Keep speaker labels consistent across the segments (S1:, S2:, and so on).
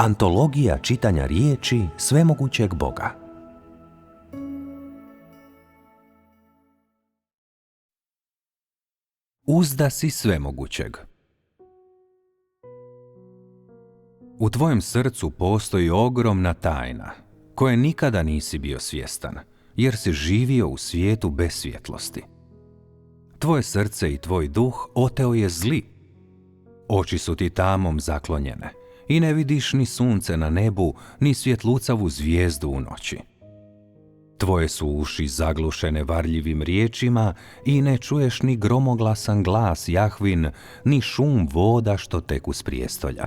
S1: Antologija čitanja riječi svemogućeg Boga. Uzda si svemogućeg. U tvojem srcu postoji ogromna tajna, koje nikada nisi bio svjestan, jer si živio u svijetu bez svjetlosti. Tvoje srce i tvoj duh oteo je zli. Oči su ti tamom zaklonjene i ne vidiš ni sunce na nebu, ni svjetlucavu zvijezdu u noći. Tvoje su uši zaglušene varljivim riječima i ne čuješ ni gromoglasan glas Jahvin, ni šum voda što teku s prijestolja.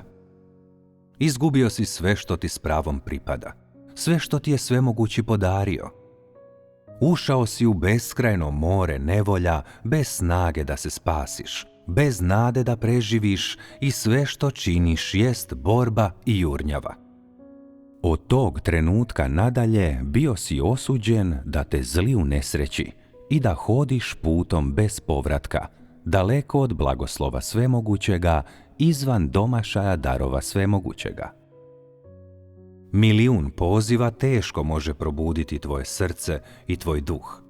S1: Izgubio si sve što ti s pravom pripada, sve što ti je svemogući podario. Ušao si u beskrajno more nevolja, bez snage da se spasiš, bez nade da preživiš i sve što činiš jest borba i jurnjava. Od tog trenutka nadalje bio si osuđen da te zli unesreći i da hodiš putom bez povratka, daleko od blagoslova svemogućega, izvan domašaja darova svemogućega. Milijun poziva teško može probuditi tvoje srce i tvoj duh.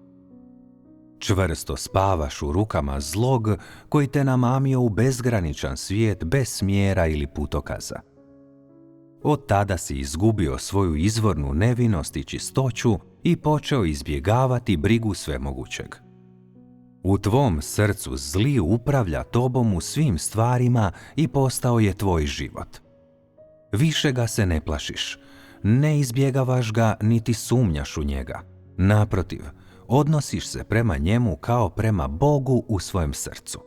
S1: Čvrsto spavaš u rukama zlog koji te namamio u bezgraničan svijet bez smjera ili putokaza. Od tada si izgubio svoju izvornu nevinost i čistoću i počeo izbjegavati brigu svemogućeg. U tvom srcu zli upravlja tobom u svim stvarima i postao je tvoj život. Više ga se ne plašiš, ne izbjegavaš ga niti sumnjaš u njega. Naprotiv, odnosiš se prema njemu kao prema Bogu u svojem srcu.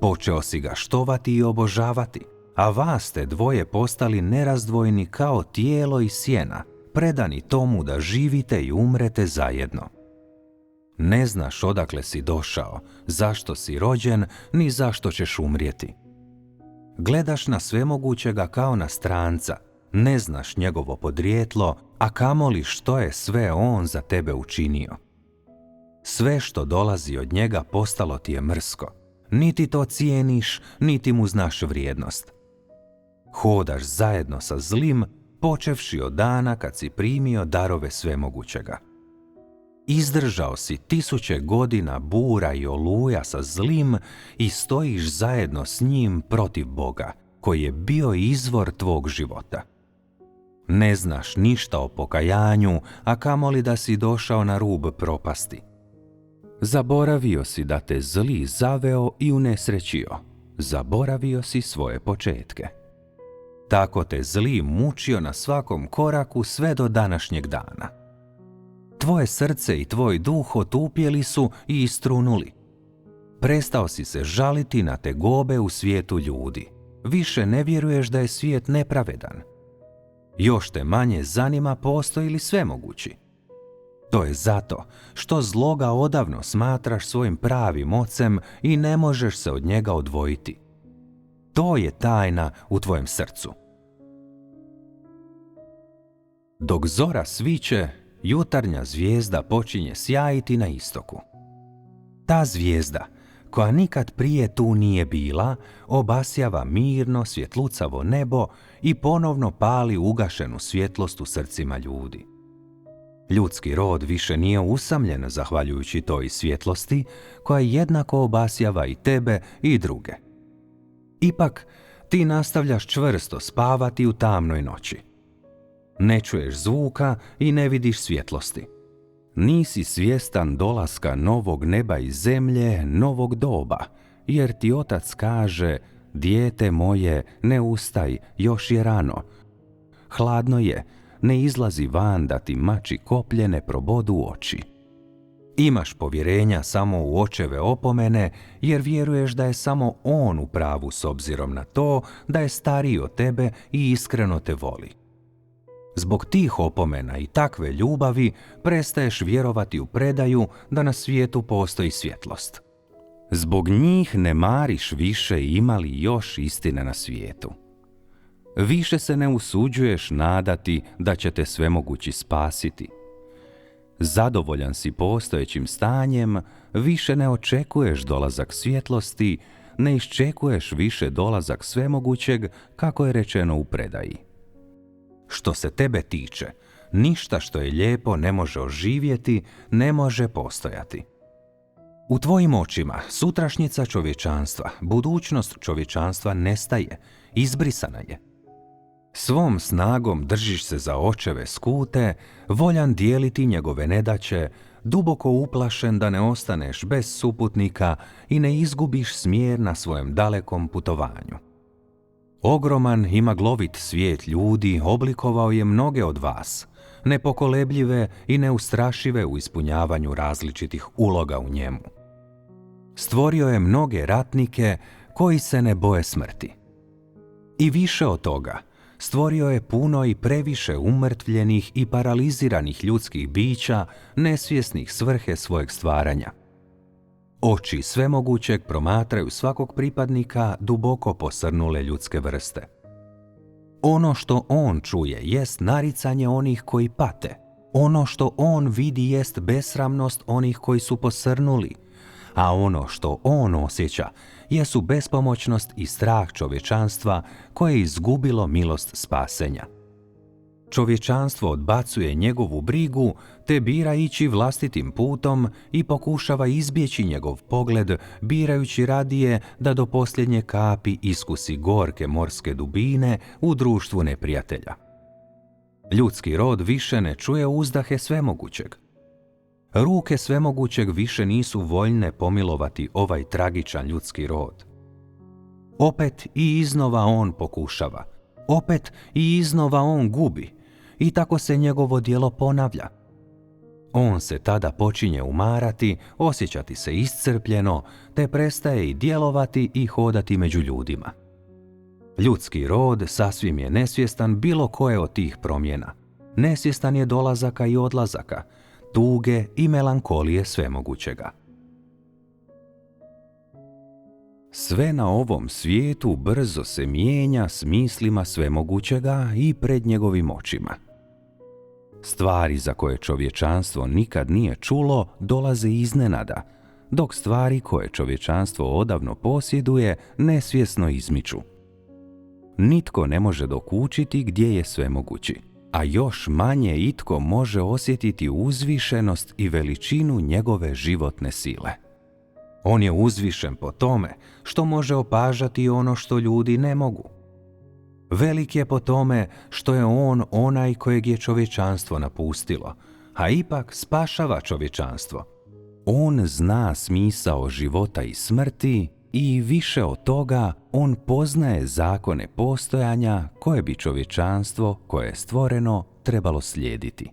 S1: Počeo si ga štovati i obožavati, a vas te dvoje postali nerazdvojni kao tijelo i sjena, predani tomu da živite i umrete zajedno. Ne znaš odakle si došao, zašto si rođen, ni zašto ćeš umrijeti. Gledaš na svemogućega kao na stranca, ne znaš njegovo podrijetlo, a kamoli što je sve on za tebe učinio. Sve što dolazi od njega postalo ti je mrsko. Niti to cijeniš, niti mu znaš vrijednost. Hodaš zajedno sa zlim, počevši od dana kad si primio darove svemogućega. Izdržao si 1000 godina bura i oluja sa zlim i stojiš zajedno s njim protiv Boga, koji je bio izvor tvog života. Ne znaš ništa o pokajanju, a kamoli da si došao na rub propasti. Zaboravio si da te zli zaveo i unesrećio. Zaboravio si svoje početke. Tako te zli mučio na svakom koraku sve do današnjeg dana. Tvoje srce i tvoj duh otupjeli su i istrunuli. Prestao si se žaliti na tegobe u svijetu ljudi. Više ne vjeruješ da je svijet nepravedan. Još te manje zanima postoji li svemogući. To je zato što zloga odavno smatraš svojim pravim ocem i ne možeš se od njega odvojiti. To je tajna u tvojem srcu. Dok zora sviće, jutarnja zvijezda počinje sjajiti na istoku. Ta zvijezda, koja nikad prije tu nije bila, obasjava mirno svjetlucavo nebo i ponovno pali ugašenu svjetlost u srcima ljudi. Ljudski rod više nije usamljen zahvaljujući toj svjetlosti, koja jednako obasjava i tebe i druge. Ipak, ti nastavljaš čvrsto spavati u tamnoj noći. Ne čuješ zvuka i ne vidiš svjetlosti. Nisi svjestan dolaska novog neba i zemlje, novog doba, jer ti otac kaže: dijete moje, ne ustaj, još je rano. Hladno je, ne izlazi van da ti mači koplje ne probodu oči. Imaš povjerenja samo u očeve opomene, jer vjeruješ da je samo on u pravu s obzirom na to da je stariji od tebe i iskreno te voli. Zbog tih opomena i takve ljubavi prestaješ vjerovati u predaju da na svijetu postoji svjetlost. Zbog njih ne mariš više ima li još istine na svijetu. Više se ne usuđuješ nadati da će te svemogući spasiti. Zadovoljan si postojećim stanjem, više ne očekuješ dolazak svjetlosti, ne iščekuješ više dolazak svemogućeg, kako je rečeno u predaji. Što se tebe tiče, ništa što je lijepo ne može oživjeti, ne može postojati. U tvojim očima sutrašnjica čovječanstva, budućnost čovječanstva nestaje, izbrisana je. Svom snagom držiš se za očeve skute, voljan dijeliti njegove nedaće, duboko uplašen da ne ostaneš bez suputnika i ne izgubiš smjer na svojem dalekom putovanju. Ogroman i maglovit svijet ljudi oblikovao je mnoge od vas, nepokolebljive i neustrašive u ispunjavanju različitih uloga u njemu. Stvorio je mnoge ratnike koji se ne boje smrti. I više od toga, stvorio je puno i previše umrtvljenih i paraliziranih ljudskih bića, nesvjesnih svrhe svojeg stvaranja. Oči svemogućeg promatraju svakog pripadnika duboko posrnule ljudske vrste. Ono što on čuje jest naricanje onih koji pate. Ono što on vidi jest besramnost onih koji su posrnuli, a ono što on osjeća jesu bespomoćnost i strah čovječanstva koje je izgubilo milost spasenja. Čovječanstvo odbacuje njegovu brigu te bira ići vlastitim putom i pokušava izbjeći njegov pogled, birajući radije da do posljednje kapi iskusi gorke morske dubine u društvu neprijatelja. Ljudski rod više ne čuje uzdahe svemogućeg. Ruke svemogućeg više nisu voljne pomilovati ovaj tragičan ljudski rod. Opet i iznova on pokušava, opet i iznova on gubi, i tako se njegovo djelo ponavlja. On se tada počinje umarati, osjećati se iscrpljeno, te prestaje i djelovati i hodati među ljudima. Ljudski rod sasvim je nesvjestan bilo koje od tih promjena. Nesvjestan je dolazaka i odlazaka, tuge i melankolije svemogućega. Sve na ovom svijetu brzo se mijenja s mislima svemogućega i pred njegovim očima. Stvari za koje čovječanstvo nikad nije čulo dolaze iznenada, dok stvari koje čovječanstvo odavno posjeduje nesvjesno izmiču. Nitko ne može dokučiti gdje je svemogući, a još manje itko može osjetiti uzvišenost i veličinu njegove životne sile. On je uzvišen po tome što može opažati ono što ljudi ne mogu. Velik je po tome što je on onaj kojeg je čovječanstvo napustilo, a ipak spašava čovječanstvo. On zna smisao života i smrti i više od toga on poznaje zakone postojanja koje bi čovječanstvo koje je stvoreno trebalo slijediti.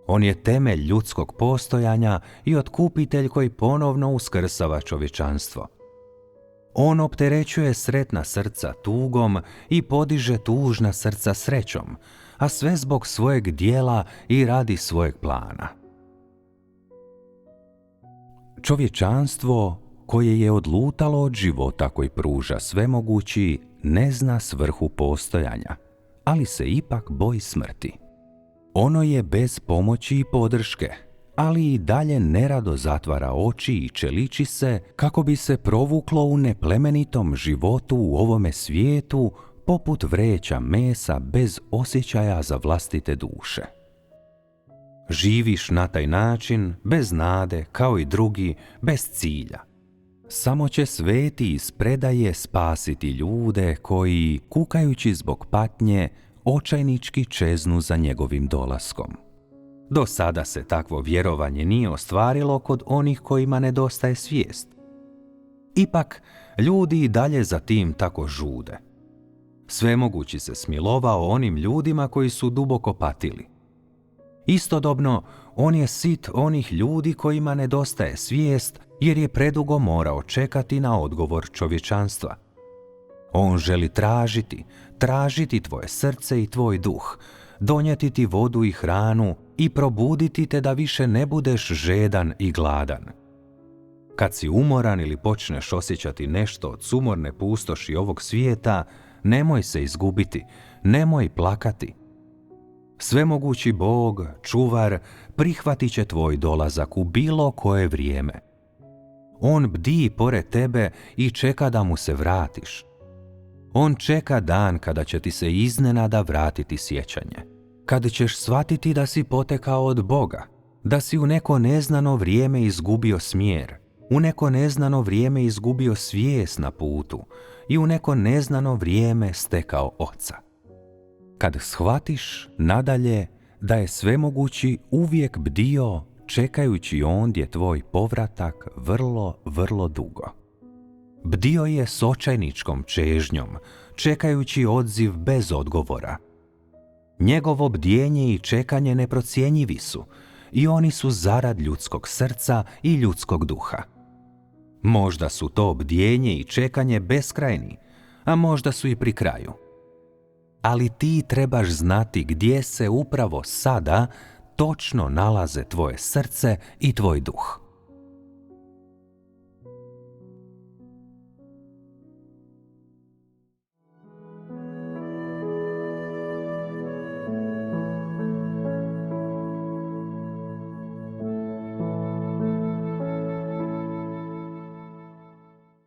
S1: On je temelj ljudskog postojanja i otkupitelj koji ponovno uskrsava čovječanstvo. On opterećuje sretna srca tugom i podiže tužna srca srećom, a sve zbog svojeg dijela i radi svojeg plana. Čovječanstvo koje je odlutalo od života koji pruža svemogući ne zna svrhu postojanja, ali se ipak boji smrti. Ono je bez pomoći i podrške, ali i dalje nerado zatvara oči i čeliči se kako bi se provuklo u neplemenitom životu u ovome svijetu poput vreća mesa bez osjećaja za vlastite duše. Živiš na taj način, bez nade, kao i drugi, bez cilja. Samo će sveti iz predaje spasiti ljude koji, kukajući zbog patnje, očajnički čeznu za njegovim dolaskom. Do sada se takvo vjerovanje nije ostvarilo kod onih kojima nedostaje svijest. Ipak, ljudi i dalje za tim tako žude. Svemogući se smilovao onim ljudima koji su duboko patili. Istodobno, on je sit onih ljudi kojima nedostaje svijest jer je predugo morao čekati na odgovor čovječanstva. On želi tražiti tvoje srce i tvoj duh, donijeti ti vodu i hranu i probuditi te da više ne budeš žedan i gladan. Kad si umoran ili počneš osjećati nešto od sumorne pustoši ovog svijeta, nemoj se izgubiti, nemoj plakati. Svemogući Bog, čuvar, prihvatit će tvoj dolazak u bilo koje vrijeme. On bdi pored tebe i čeka da mu se vratiš. On čeka dan kada će ti se iznenada vratiti sjećanje. Kad ćeš shvatiti da si potekao od Boga, da si u neko neznano vrijeme izgubio smjer, u neko neznano vrijeme izgubio svijest na putu i u neko neznano vrijeme stekao Oca. Kad shvatiš nadalje da je svemogući uvijek bdio čekajući ondje tvoj povratak vrlo, vrlo dugo. Bdio je s očajničkom čežnjom, čekajući odziv bez odgovora. Njegovo bdjenje i čekanje neprocjenjivi su i oni su zarad ljudskog srca i ljudskog duha. Možda su to bdjenje i čekanje beskrajni, a možda su i pri kraju. Ali ti trebaš znati gdje se upravo sada točno nalaze tvoje srce i tvoj duh.